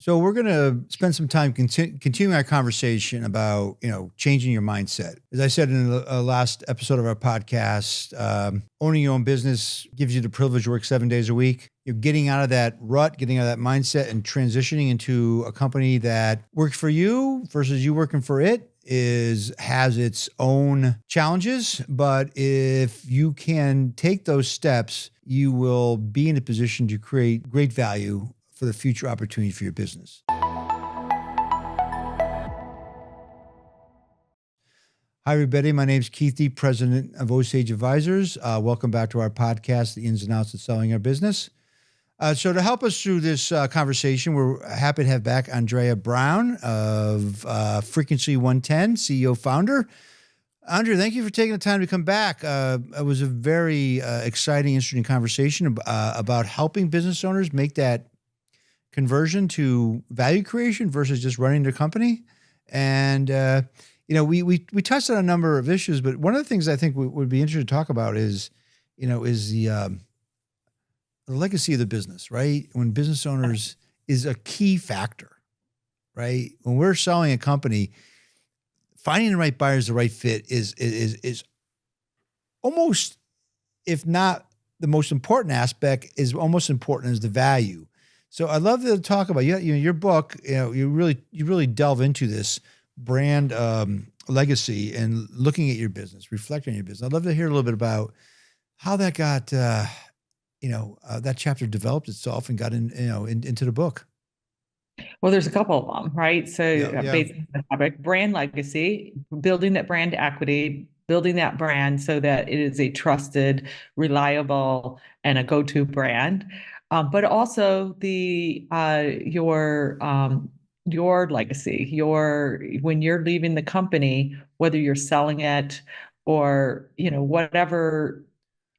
So we're going to spend some time continuing our conversation about, changing your mindset. As I said in the last episode of our podcast, owning your own business gives you the privilege to work 7 days a week. You're getting out of that rut, getting out of that mindset and transitioning into a company that works for you versus you working for it has its own challenges. But if you can take those steps, you will be in a position to create great value for the future opportunity for your business. Hi, everybody. My name is kdee, President of Osage Advisors. Welcome back to our podcast, The Ins and Outs of Selling Our Business. So to help us through this conversation, we're happy to have back Andrea Brown of Frequency 110, CEO founder. Andrea, thank you for taking the time to come back. It was a very exciting, interesting conversation about helping business owners make that conversion to value creation versus just running their company. And, we touched on a number of issues, but one of the things I think would be interesting to talk about is the legacy of the business, right? When business owners is a key factor, right? When we're selling a company, finding the right buyers, the right fit is almost, if not the most important aspect, is almost important as the value. So I'd love to talk about your book. You really delve into this brand legacy and looking at your business, reflecting on your business. I'd love to hear a little bit about how that got, that chapter developed itself and got into the book. Well, there's a couple of them, right? So based on the topic, brand legacy, building that brand equity, building that brand so that it is a trusted, reliable, and a go-to brand. But also your legacy, when you're leaving the company, whether you're selling it or whatever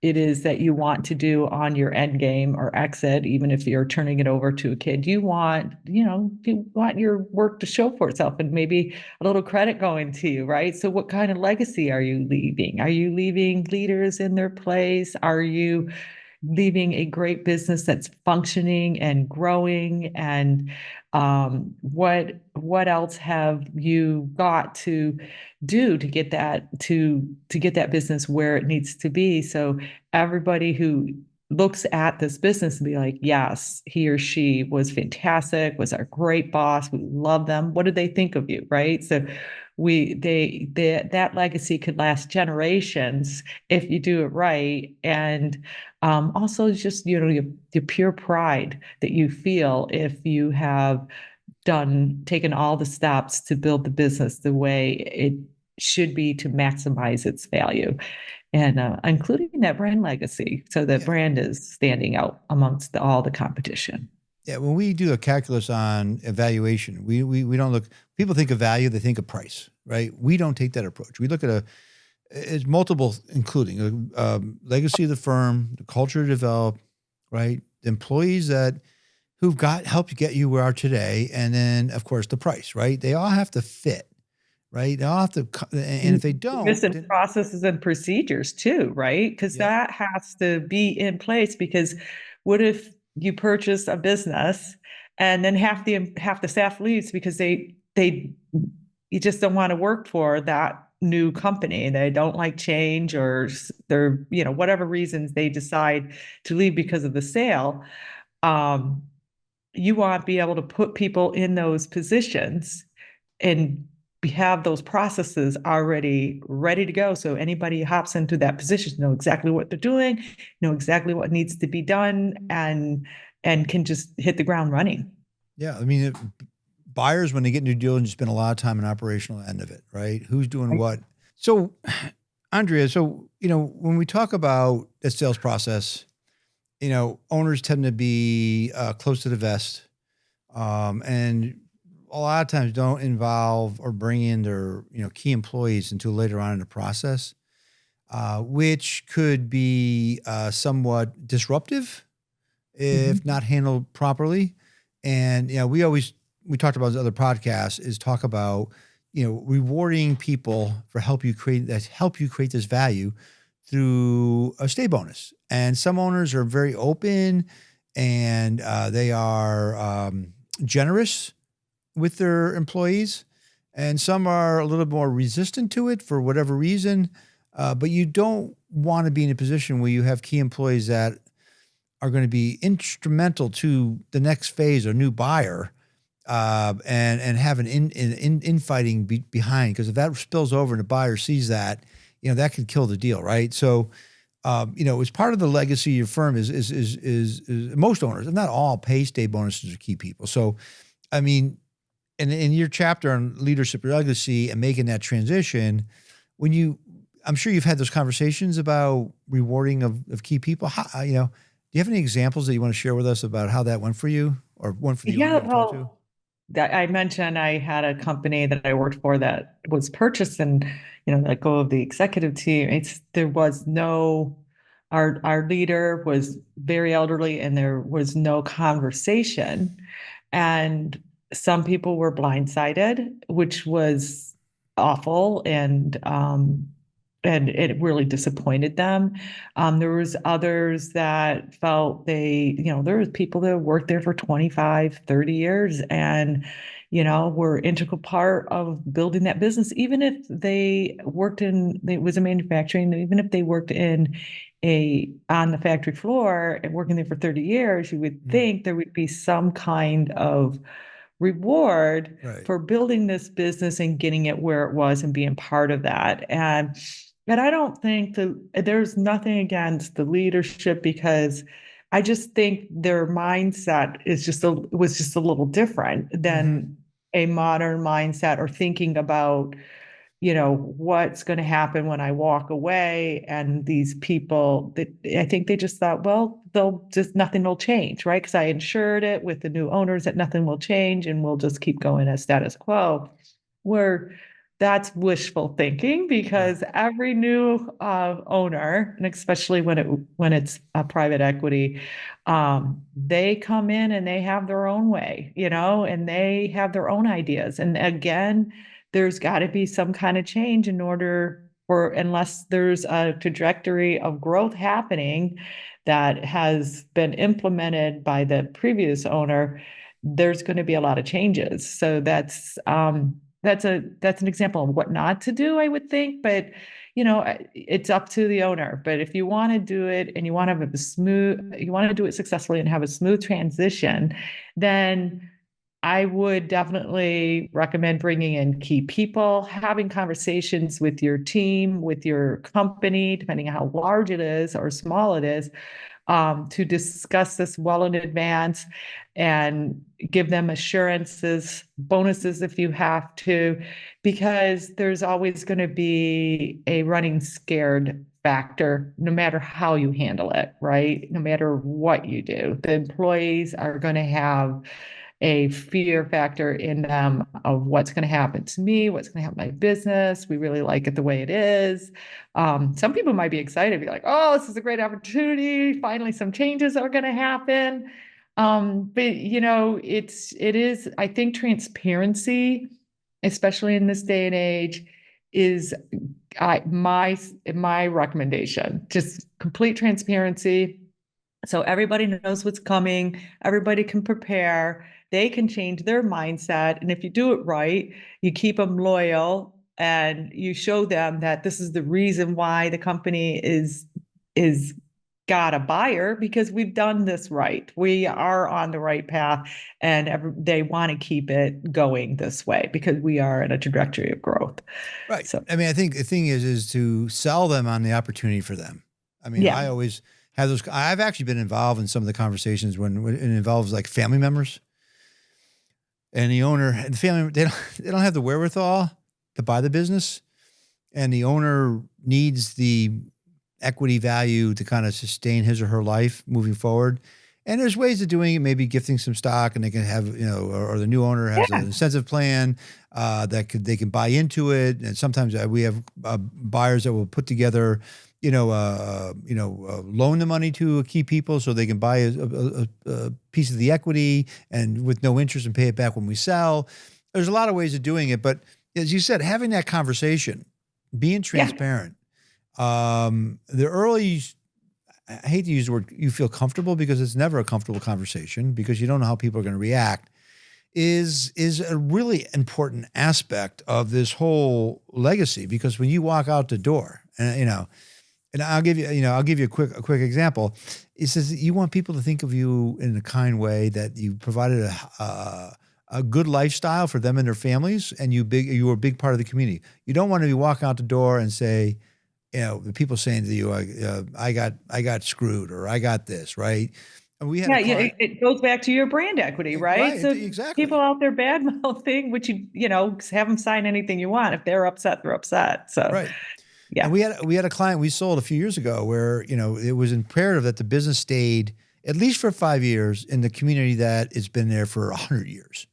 it is that you want to do on your end game or exit, even if you're turning it over to a kid, you want your work to show for itself and maybe a little credit going to you, right? So what kind of legacy are you leaving? Are you leaving leaders in their place? Are you leaving a great business that's functioning and growing? And what else have you got to do to get that business where it needs to be? So everybody who looks at this business and be like, yes, he or she was fantastic, was our great boss, we love them. What did they think of you, right? So that legacy could last generations if you do it right. And also just the pure pride that you feel if you have taken all the steps to build the business the way it should be to maximize its value, and including that brand legacy, so the brand is standing out amongst all the competition. Yeah, when we do a calculus on evaluation, we don't look. People think of value, they think of price, right? We don't take that approach. We look at it's multiple, including legacy of the firm, the culture developed, right? The employees who've helped get you where you are today, and then of course the price, right? They all have to fit, right? They all have to, and if they don't, business processes and procedures too, right? Because that has to be in place. Because what if you purchase a business and then half the staff leaves because they you just don't want to work for that new company. They don't like change, or they're, whatever reasons they decide to leave because of the sale. You want to be able to put people in those positions and have those processes already ready to go. So anybody who hops into that position know exactly what they're doing, know exactly what needs to be done, and can just hit the ground running. Yeah. I mean, buyers, when they get new diligence, spend a lot of time on the operational end of it, right? Who's doing what? So, Andrea, when we talk about the sales process, owners tend to be close to the vest, and a lot of times don't involve or bring in their key employees until later on in the process, which could be somewhat disruptive if not handled properly. And we talked about this other podcasts, is talk about rewarding people for help you create this value through a stay bonus. And some owners are very open, and they are generous with their employees, and some are a little more resistant to it for whatever reason. But you don't want to be in a position where you have key employees that are going to be instrumental to the next phase or new buyer, and have an infighting behind. Because if that spills over and the buyer sees that, that could kill the deal, right? So, as part of the legacy of your firm is most owners, if not all, pay stay bonuses to key people. So, I mean, in your chapter on leadership legacy and making that transition, I'm sure you've had those conversations about rewarding of key people. How, do you have any examples that you want to share with us about how that went for you or went for the owner you talked to? That I mentioned, I had a company that I worked for that was purchased, and let go of the executive team. There was no, our leader was very elderly, and there was no conversation, and some people were blindsided, which was awful, and it really disappointed them. There was others that felt there was people that worked there for 25, 30 years and, were integral part of building that business. Even if it was a manufacturing, even if they worked on the factory floor and working there for 30 years, you would think there would be some kind of reward for building this business and getting it where it was and being part of that. And I don't think there's nothing against the leadership, because I just think their mindset was just a little different than a modern mindset, or thinking about, what's going to happen when I walk away. And these people, I think they just thought, well, nothing will change, right? Because I insured it with the new owners that nothing will change and we'll just keep going as status quo. Where that's wishful thinking, because every new owner, and especially when it's a private equity, they come in and they have their own way, and they have their own ideas. And again, there's got to be some kind of change unless there's a trajectory of growth happening that has been implemented by the previous owner, there's going to be a lot of changes. So that's an example of what not to do, I would think, but it's up to the owner. But if you want to do it and you want to do it successfully and have a smooth transition, then I would definitely recommend bringing in key people, having conversations with your team, with your company, depending on how large it is or small it is, to discuss this well in advance and give them assurances, bonuses if you have to, because there's always going to be a running scared factor, no matter how you handle it, right? No matter what you do, the employees are going to have a fear factor in them of what's going to happen to me, what's going to happen to my business. We really like it the way it is. Some people might be excited, be like, oh, this is a great opportunity. Finally, some changes are going to happen. But it is, I think transparency, especially in this day and age, is my recommendation. Just complete transparency. So everybody knows what's coming. Everybody can prepare. They can change their mindset. And if you do it right, you keep them loyal and you show them that this is the reason why the company is got a buyer, because we've done this right. We are on the right path, and they want to keep it going this way because we are in a trajectory of growth. Right. So, I mean, I think the thing is to sell them on the opportunity for them. I mean, I always have those. I've actually been involved in some of the conversations when it involves like family members, and the owner and the family, they don't have the wherewithal to buy the business, and the owner needs the equity value to kind of sustain his or her life moving forward. And there's ways of doing it, maybe gifting some stock, and they can have, or the new owner has an incentive plan they can buy into it. And sometimes we have buyers that will put together, loan the money to key people so they can buy a piece of the equity and with no interest and pay it back when we sell. There's a lot of ways of doing it, but as you said, having that conversation, being transparent. The early, I hate to use the word you feel comfortable, because it's never a comfortable conversation, because you don't know how people are going to react. is a really important aspect of this whole legacy, because when you walk out the door, and I'll give you a quick example. It says that you want people to think of you in a kind way, that you provided a good lifestyle for them and their families, and you were a big part of the community. You don't want to be walking out the door and say, the people saying to you, I got screwed, or I got this, right? And we had Yeah, a client, it goes back to your brand equity, right? right? So Exactly. people out there bad mouthing, which have them sign anything you want. If they're upset, they're upset. So Right. And yeah, we had a client we sold a few years ago where, it was imperative that the business stayed at least for 5 years in the community that it's been there for 100 years.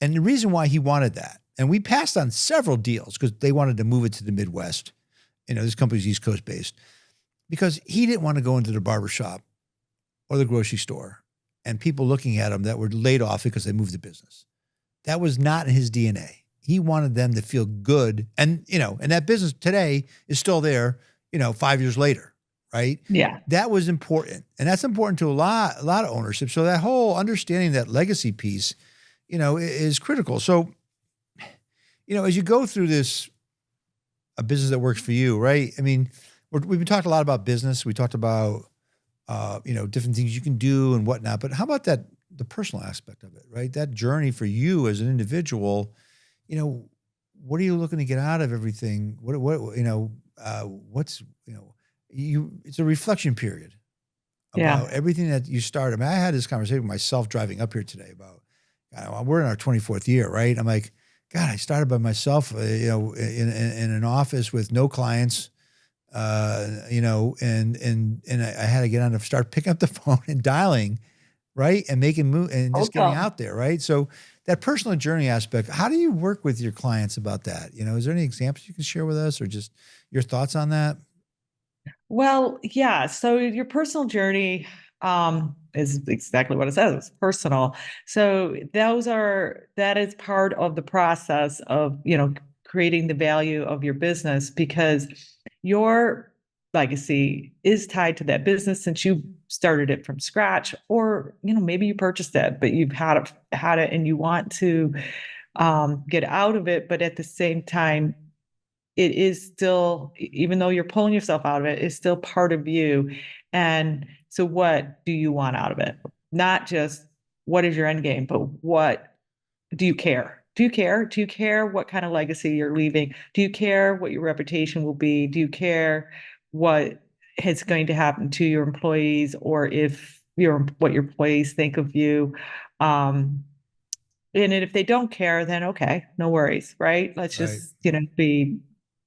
And the reason why he wanted that, and we passed on several deals because they wanted to move it to the Midwest. This company's East Coast based, because he didn't want to go into the barbershop or the grocery store and people looking at him that were laid off because they moved the business. That was not in his DNA. He wanted them to feel good. And that business today is still there, 5 years later, right? yeah, That was important. And that's important to a lot of ownership. So that whole understanding that legacy piece, is critical. So, as you go through this, a business that works for you, right? I mean, we've been talking a lot about business. We talked about, different things you can do and whatnot, but how about the personal aspect of it, right? That journey for you as an individual, what are you looking to get out of everything? It's a reflection period yeah. about everything that you started. I mean, I had this conversation with myself driving up here today about, we're in our 24th year, right? I'm like, God, I started by myself, in an office with no clients, and I had to get on to start picking up the phone and dialing, right, and making move and just getting Okay. out there, right? So that personal journey aspect, how do you work with your clients about that? Is there any examples you can share with us, or just your thoughts on that? Well, yeah. So your personal journey is exactly what it says. It's personal. So that is part of the process of, creating the value of your business, because your legacy is tied to that business since you started it from scratch, or, maybe you purchased it, but you've had it and you want to get out of it. But at the same time, it is still, even though you're pulling yourself out of it, it's still part of you. And so what do you want out of it? Not just what is your end game, but what do you care? Do you care? Do you care what kind of legacy you're leaving? Do you care what your reputation will be? Do you care what is going to happen to your employees, or if what your employees think of you? Um, and if they don't care, then okay, no worries, right? Let's Right. just, be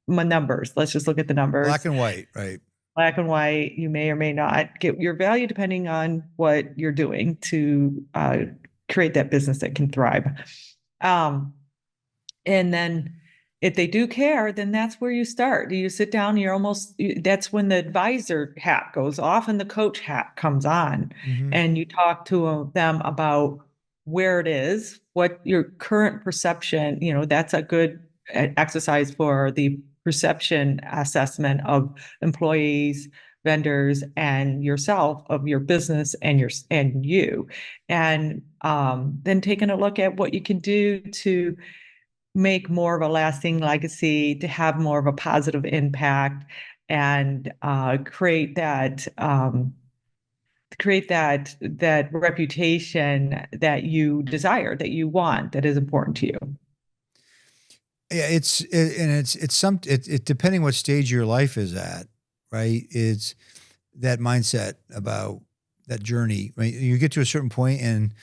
my numbers. Let's just look at the Black numbers. and white, right? Black and white, you may or may not get your value depending on what you're doing to create that business that can thrive. Um, and then if they do care, then that's where you start. You sit down, that's when the advisor hat goes off and the coach hat comes on. Mm-hmm. And you talk to them about where it is, what your current perception, that's a good exercise for the perception assessment of employees, vendors, and yourself, of your business and you. And then taking a look at what you can do to make more of a lasting legacy, to have more of a positive impact, and create that reputation that you desire, that you want, that is important to you. Yeah, it's depending what stage your life is at, right? It's that mindset about that journey. Right? You get to a certain point, and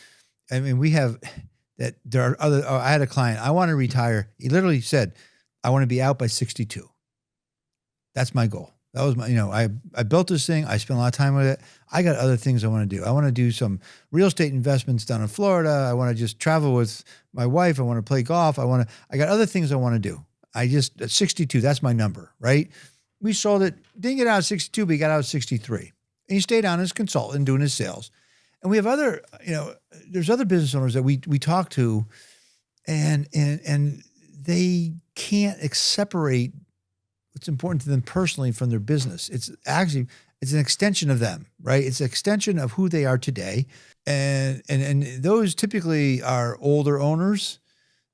I mean, we have that. There are other. Oh, I had a client. I want to retire. He literally said, "I want to be out by 62. That's my goal." That was my. I built this thing. I spent a lot of time with it. I got other things I want to do. I want to do some real estate investments down in Florida. I want to just travel with my wife. I want to play golf. I got other things I want to do. At 62, that's my number, right? We sold it, didn't get out at 62, but he got out at 63. And he stayed on as a consultant doing his sales. And we have there's other business owners that we talk to, and they can't separate what's important to them personally from their business. It's actually, It's an extension of them, right? It's an extension of who they are today. And those typically are older owners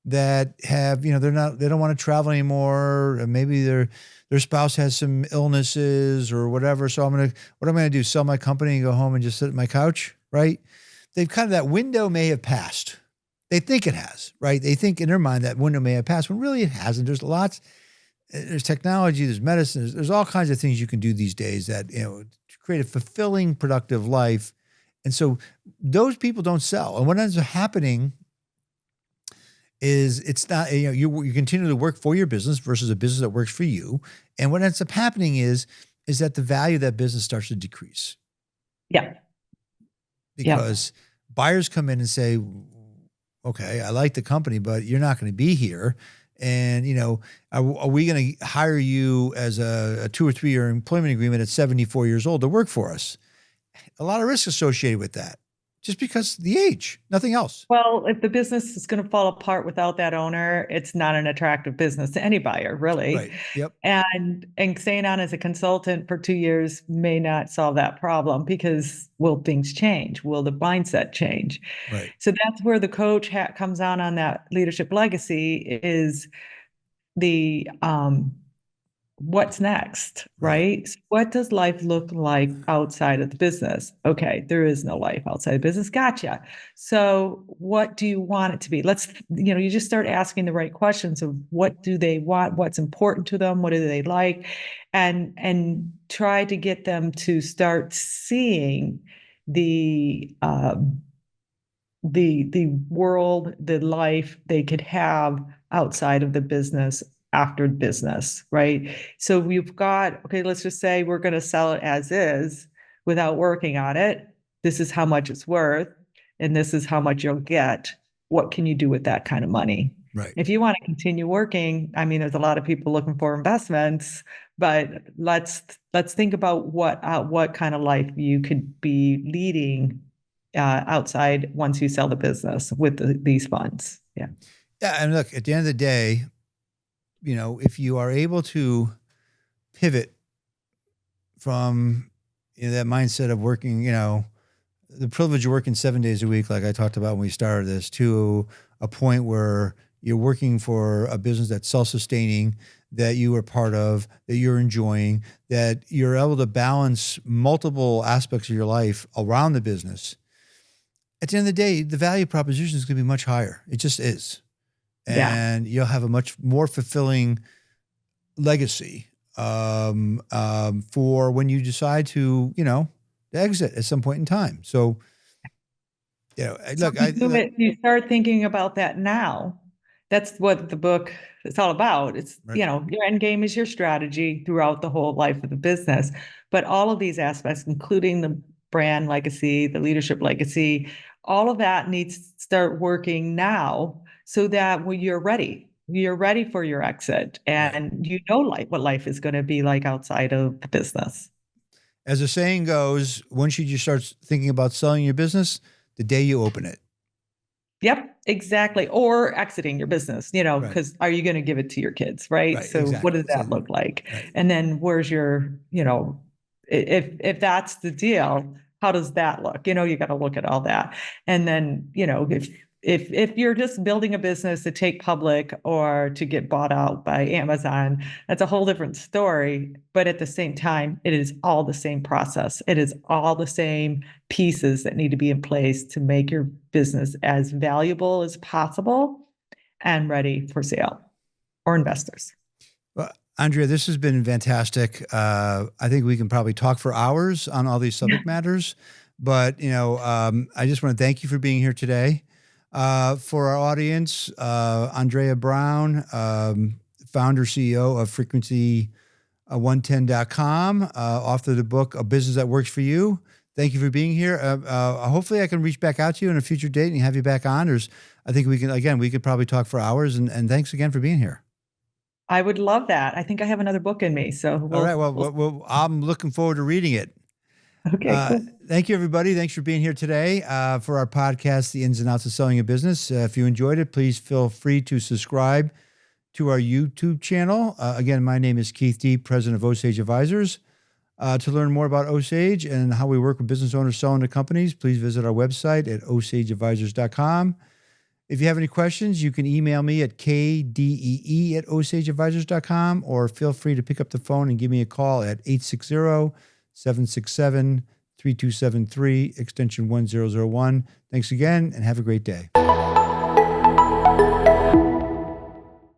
that have, they don't want to travel anymore. And maybe their spouse has some illnesses or whatever. So what am I going to do? Sell my company and go home and just sit at my couch, right? They've kind of, that window may have passed. They think it has, right? They think in their mind that window may have passed when really it hasn't. There's technology, there's medicine, there's all kinds of things you can do these days that, to create a fulfilling, productive life. And so those people don't sell. And what ends up happening is it's not, you continue to work for your business versus a business that works for you. And what ends up happening is that the value of that business starts to decrease. Yeah. Because buyers come in and say, okay, I like the company, but you're not going to be here. And, are we going to hire you as a 2 or 3 year employment agreement at 74 years old to work for us? A lot of risk associated with that, just because of the age, nothing else. Well, if the business is going to fall apart without that owner, it's not an attractive business to any buyer, really. Right. Yep. And staying on as a consultant for 2 years may not solve that problem, because will things change? Will the mindset change? Right. So that's where the coach hat comes on that leadership legacy, is the what's next, right? So what does life look like outside of the business? Okay, there is no life outside the business. Gotcha. So what do you want it to be? You just start asking the right questions of what do they want, what's important to them, what do they like, and try to get them to start seeing the world, the life they could have outside of the business, after business, right? So we've got, okay, let's just say we're going to sell it as is without working on it. This is how much it's worth, and this is how much you'll get. What can you do with that kind of money? Right. If you want to continue working, there's a lot of people looking for investments, but let's think about what kind of life you could be leading outside once you sell the business with these funds. Yeah. Yeah. And look, at the end of the day, if you are able to pivot from that mindset of working, the privilege of working 7 days a week, like I talked about when we started this, to a point where you're working for a business that's self-sustaining, that you are part of, that you're enjoying, that you're able to balance multiple aspects of your life around the business. At the end of the day, the value proposition is going to be much higher. It just is. And you'll have a much more fulfilling legacy for when you decide to, exit at some point in time. So, you start thinking about that now. That's what the book is all about. It's, right. Your end game is your strategy throughout the whole life of the business. But all of these aspects, including the brand legacy, the leadership legacy, all of that needs to start working now, so that when you're ready for your exit, and right. What life is going to be like outside of the business. As the saying goes, when should you start thinking about selling your business? The day you open it. Yep, exactly. Or exiting your business, because are you going to give it to your kids, right? Right, so exactly. What does that look like? Right. And then where's your, if that's the deal, how does that look? You got to look at all that. And then, if you're just building a business to take public or to get bought out by Amazon, that's a whole different story. But at the same time, it is all the same process. It is all the same pieces that need to be in place to make your business as valuable as possible and ready for sale or investors. Well, Andrea, this has been fantastic. I think we can probably talk for hours on all these subject matters, but I just want to thank you for being here today. For our audience, Andrea Brown, founder, CEO of Frequency110.com, author of the book, A Business That Works for You. Thank you for being here. Hopefully I can reach back out to you in a future date and have you back on. I think we could probably talk for hours, and thanks again for being here. I would love that. I think I have another book in me. So all right. Well, I'm looking forward to reading it. Okay, cool. Thank you, everybody. Thanks for being here today for our podcast, The Ins and Outs of Selling a Business. If you enjoyed it, please feel free to subscribe to our YouTube channel. Again, my name is Keith D., President of Osage Advisors. To learn more about Osage and how we work with business owners selling to companies, please visit our website at osageadvisors.com. If you have any questions, you can email me at kdee@osageadvisors.com, or feel free to pick up the phone and give me a call at 860-767-3273, extension 1001. Thanks again, and have a great day.